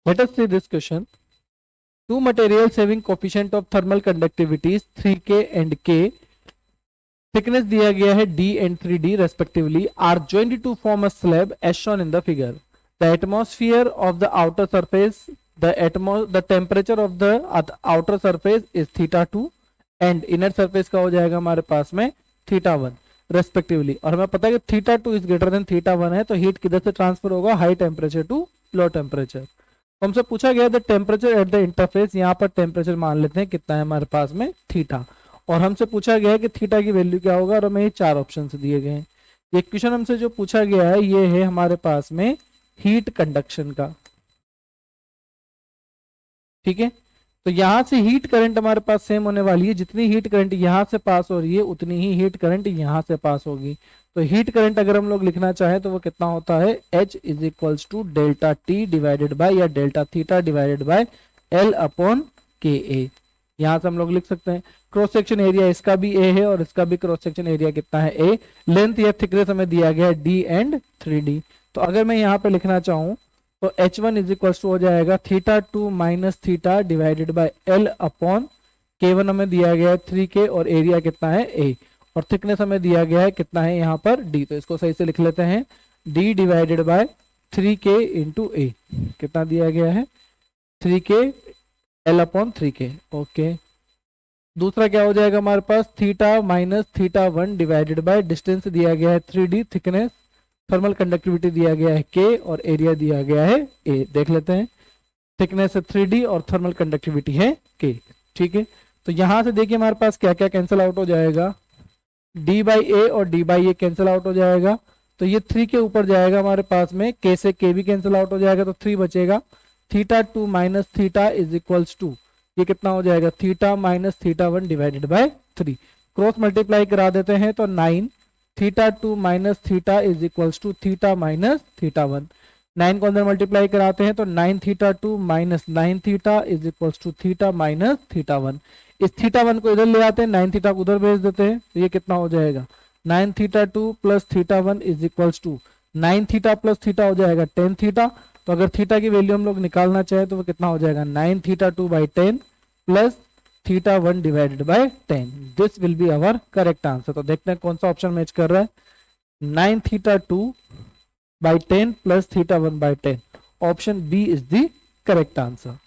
Let us see this question. Two materials having coefficient of thermal conductivity is 3K and K, thickness दिया गया है D and 3D respectively, are joined to form a slab as shown in the figure. The atmosphere of the outer surface, the temperature of the outer surface is θ2 and inner surface का हो जाएगा हमारे पास में θ1 respectively. और हमें पता है कि θ2 इज ग्रेटर देन θ1 है, तो हीट किधर से ट्रांसफर होगा, high temperature to low temperature. हमसे पूछा गया the temperature at the interface, यहाँ पर टेम्परेचर मान लेते हैं कितना है हमारे पास में थीटा, और हमसे पूछा गया है कि थीटा की वैल्यू क्या होगा, और हमें ये चार ऑप्शन दिए गए हैं। ये क्वेश्चन हमसे जो पूछा गया है ये है हमारे पास में हीट कंडक्शन का, ठीक है। तो यहां से हीट करंट हमारे पास सेम होने वाली है, जितनी हीट करंट यहां से पास हो रही है उतनी ही हीट करंट यहां से पास होगी। तो हीट करंट अगर हम लोग लिखना चाहें तो वो कितना होता है, H is equals to delta T divided by या delta theta divided by L upon K A. यहां से हम लोग लिख सकते हैं। क्रॉस सेक्शन एरिया इसका भी ए है और इसका भी क्रॉस सेक्शन एरिया कितना है ए। लेंथ या थिकनेस हमें दिया गया है डी एंड 3D। तो अगर मैं यहाँ पे लिखना चाहूँ तो H1 इज इक्वल टू हो जाएगा θ2 minus theta divided by L upon K1 हमें दिया गया है 3K और एरिया कितना है A, और थिकनेस हमें दिया गया है कितना है यहाँ पर D। तो इसको सही से लिख लेते हैं, D divided by 3K into A, कितना दिया गया है 3K L upon 3K। Okay, दूसरा क्या हो जाएगा हमारे पास theta minus θ1 divided by distance दिया गया है 3D, थिकनेस, थर्मल कंडक्टिविटी दिया गया है K और एरिया दिया गया है A। देख लेते हैं, थिकनेस है 3D और थर्मल कंडक्टिविटी है K, ठीक है। तो यहां से देखिए हमारे पास क्या क्या कैंसिल आउट हो जाएगा, D बाई ए और D by A cancel out हो जाएगा। तो ये 3 के ऊपर जाएगा हमारे पास में, K से K भी कैंसिल आउट हो जाएगा, तो 3 बचेगा। θ2 minus theta is equals to, ये कितना हो जाएगा theta minus θ1 divided by 3। Cross multiply करा देते हैं तो 9, θ2 minus theta is equals to theta minus θ1। 9 को अंदर मल्टीप्लाई कराते हैं तो 9 θ2 minus 9 theta is equals to theta minus θ1। इस θ1 को इधर ले आते हैं, 9 थीटा को उधर भेज देते हैं, तो ये कितना हो जाएगा 9 θ2 plus θ1 is equals to 9 theta plus theta हो जाएगा 10 थीटा। तो अगर थीटा की वैल्यू हम लोग निकालना चाहे तो वो कितना हो जाएगा 9 θ2 by 10 plus θ1 divided by 10। This will be our correct answer. तो देखते हैं कौन सा ऑप्शन मैच कर रहा है, 9 θ2 by 10 plus θ1 by 10, option B is the correct answer.